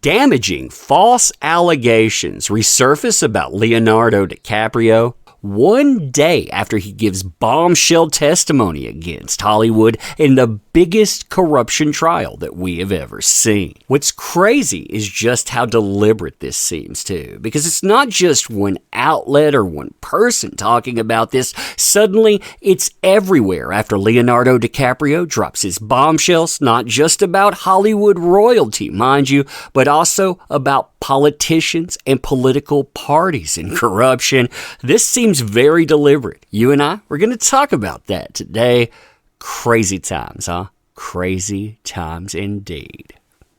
Damaging false allegations resurface about Leonardo DiCaprio 1 day after he gives bombshell testimony against Hollywood in the biggest corruption trial that we have ever seen. What's crazy is just how deliberate this seems too, because it's not just one outlet or one person talking about this. Suddenly, it's everywhere after Leonardo DiCaprio drops his bombshells, not just about Hollywood royalty, mind you, but also about politicians and political parties and corruption. This seems very deliberate. You and I, we're going to talk about that today. Crazy times, huh? Crazy times indeed.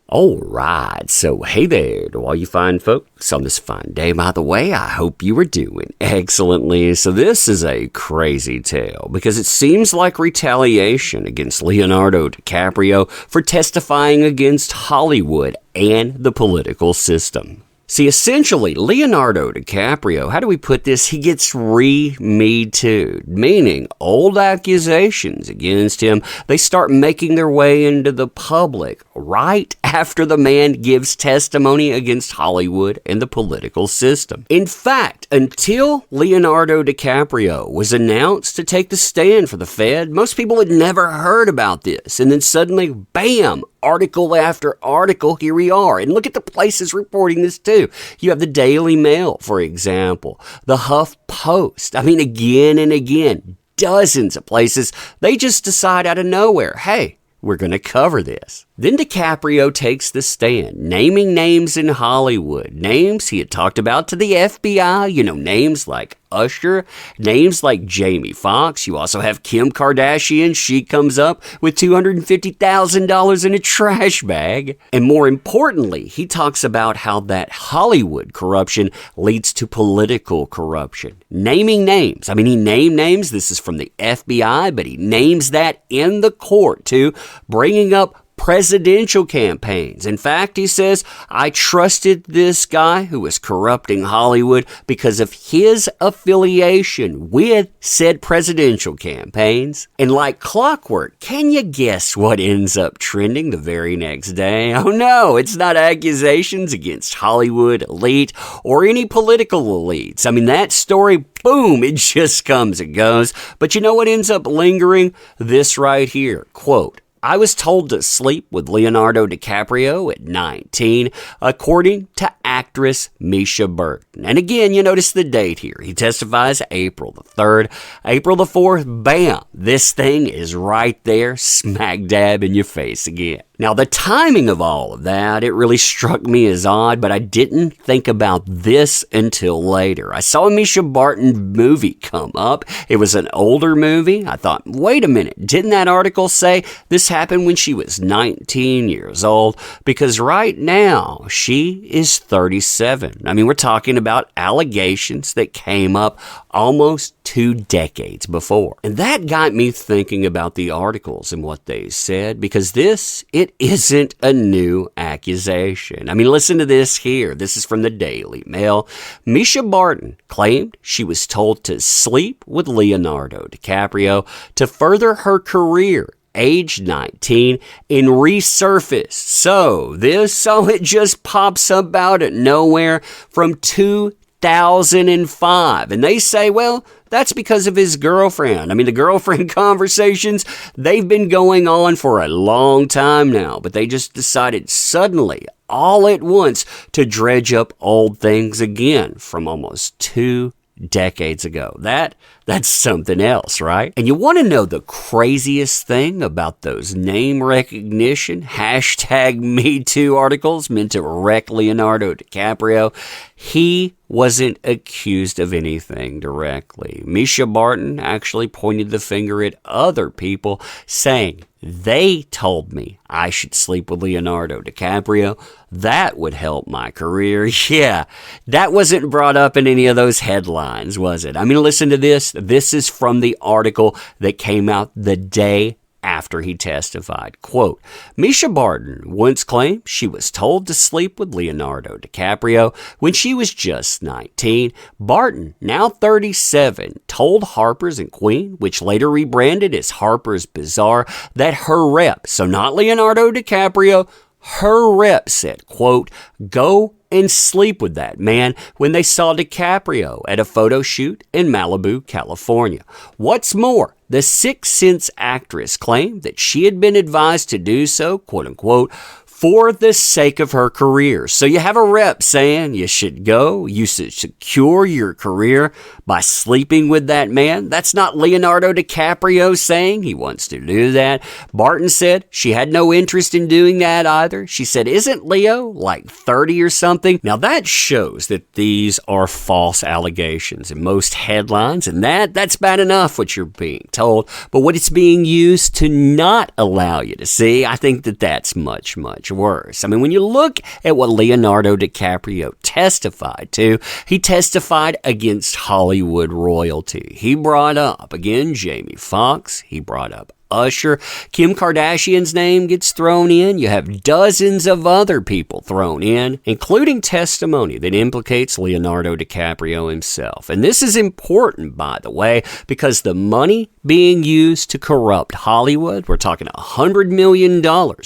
All right, so hey there to all you fine folks on this fine day. By the way, I hope you are doing excellently. So this is a crazy tale because it seems like retaliation against Leonardo DiCaprio for testifying against Hollywood and the political system. See, essentially, Leonardo DiCaprio, how do we put this? He gets Me Too'd, meaning old accusations against him, they start making their way into the public right after the man gives testimony against Hollywood and the political system. In fact, until Leonardo DiCaprio was announced to take the stand for the Fed, most people had never heard about this. And then suddenly, bam! Article after article, here we are. And look at the places reporting this too. You have the Daily Mail, for example, the Huff Post. I mean, again and again, dozens of places. They just decide out of nowhere, hey, we're going to cover this. Then DiCaprio takes the stand, naming names in Hollywood, names he had talked about to the FBI, names like Usher, names like Jamie Foxx. You also have Kim Kardashian. She comes up with $250,000 in a trash bag. And more importantly, he talks about how that Hollywood corruption leads to political corruption. Naming names. I mean, he named names. This is from the FBI, but he names that in the court too, bringing up presidential campaigns. In fact, he says, I trusted this guy who was corrupting Hollywood because of his affiliation with said presidential campaigns. And like clockwork, can you guess what ends up trending the very next day? Oh no, it's not accusations against Hollywood elite or any political elites. I mean, that story, boom, it just comes and goes. But you know what ends up lingering? This right here, quote, I was told to sleep with Leonardo DiCaprio at 19, according to actress Misha Burton. And again, you notice the date here. He testifies April the 3rd. April the 4th, bam, this thing is right there, smack dab in your face again. Now, the timing of all of that, it really struck me as odd, but I didn't think about this until later. I saw a Misha Barton movie come up. It was an older movie. I thought, wait a minute, didn't that article say this happened when she was 19 years old? Because right now, she is 37. I mean, we're talking about allegations that came up almost 2 decades before. And that got me thinking about the articles and what they said, because it isn't a new accusation. I mean, listen to this here. This is from the Daily Mail. Misha Barton claimed she was told to sleep with Leonardo DiCaprio to further her career, age 19, and resurfaced. So it just pops up out of nowhere from 2005. And they say, well, that's because of his girlfriend. I mean, the girlfriend conversations, they've been going on for a long time now, but they just decided suddenly, all at once, to dredge up old things again from almost 2 decades ago. That's something else, right? And you want to know the craziest thing about those name recognition #MeToo articles meant to wreck Leonardo DiCaprio? He wasn't accused of anything directly. Misha Barton actually pointed the finger at other people, saying, they told me I should sleep with Leonardo DiCaprio. That would help my career. Yeah, that wasn't brought up in any of those headlines, was it? I mean, listen to this. This is from the article that came out the day after he testified. Quote, Misha Barton once claimed she was told to sleep with Leonardo DiCaprio when she was just 19. Barton, now 37, told Harper's and Queen, which later rebranded as Harper's Bazaar, that her rep, so not Leonardo DiCaprio, her rep said, quote, "Go and sleep with that man," when they saw DiCaprio at a photo shoot in Malibu, California. What's more, the Sixth Sense actress claimed that she had been advised to do so, quote unquote, for the sake of her career. So you have a rep saying you should go, you should secure your career by sleeping with that man. That's not Leonardo DiCaprio saying he wants to do that. Barton said she had no interest in doing that either. She said, "Isn't Leo like 30 or something?" Now that shows that these are false allegations in most headlines, and that's bad enough what you're being told. But what it's being used to not allow you to see, I think that's much, much worse. I mean, when you look at what Leonardo DiCaprio testified to, he testified against Hollywood royalty. He brought up, again, Jamie Foxx. He brought up Usher. Kim Kardashian's name gets thrown in. You have dozens of other people thrown in, including testimony that implicates Leonardo DiCaprio himself. And this is important, by the way, because the money being used to corrupt Hollywood, we're talking $100 million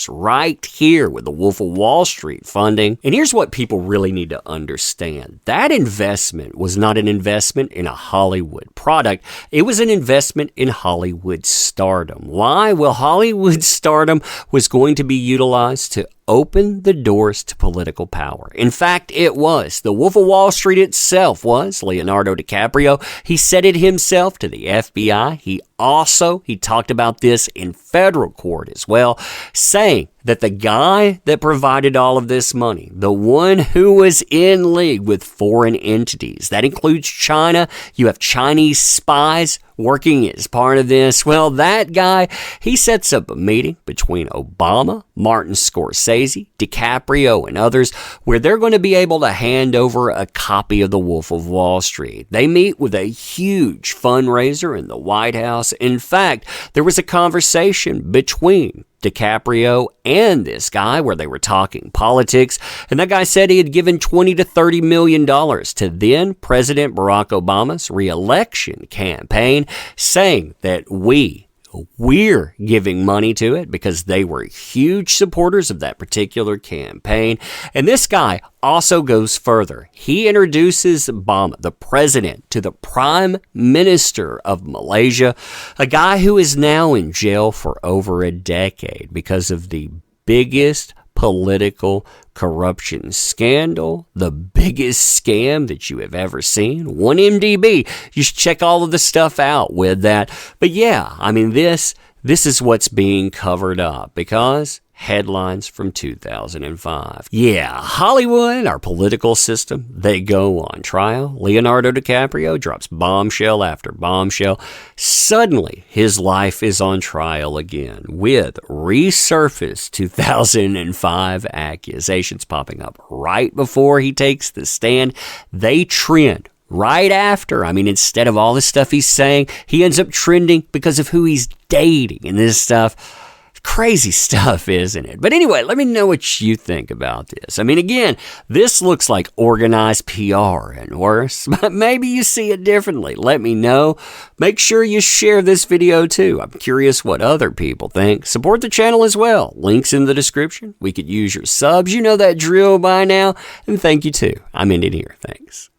right here with the Wolf of Wall Street funding. And here's what people really need to understand. That investment was not an investment in a Hollywood product. It was an investment in Hollywood stardom. Why? Well, Hollywood stardom was going to be utilized to open the doors to political power. In fact, it was. The Wolf of Wall Street itself was Leonardo DiCaprio. He said it himself to the FBI. He talked about this in federal court as well, saying that the guy that provided all of this money, the one who was in league with foreign entities, that includes China, you have Chinese spies working as part of this. Well, that guy, he sets up a meeting between Obama, Martin Scorsese, DiCaprio, and others where they're going to be able to hand over a copy of The Wolf of Wall Street. They meet with a huge fundraiser in the White House. In fact, there was a conversation between DiCaprio and this guy where they were talking politics, and that guy said he had given $20 to $30 million to then President Barack Obama's re-election campaign, saying that we're giving money to it because they were huge supporters of that particular campaign. And this guy also goes further. He introduces Obama, the president, to the Prime Minister of Malaysia, a guy who is now in jail for over a decade because of the biggest political corruption scandal, the biggest scam that you have ever seen. 1MDB. You should check all of the stuff out with that. But yeah, I mean, this is what's being covered up because headlines from 2005. Yeah, Hollywood, our political system, they go on trial. Leonardo DiCaprio drops bombshell after bombshell. Suddenly, his life is on trial again with resurfaced 2005 accusations popping up right before he takes the stand. They trend right after. I mean, instead of all the stuff he's saying, he ends up trending because of who he's dating and this stuff. Crazy stuff, isn't it? But anyway, let me know what you think about this. I mean, again, this looks like organized PR and worse, but maybe you see it differently. Let me know. Make sure you share this video too. I'm curious what other people think. Support the channel as well. Links in the description. We could use your subs. You know that drill by now. And thank you too. I'm ending here. Thanks.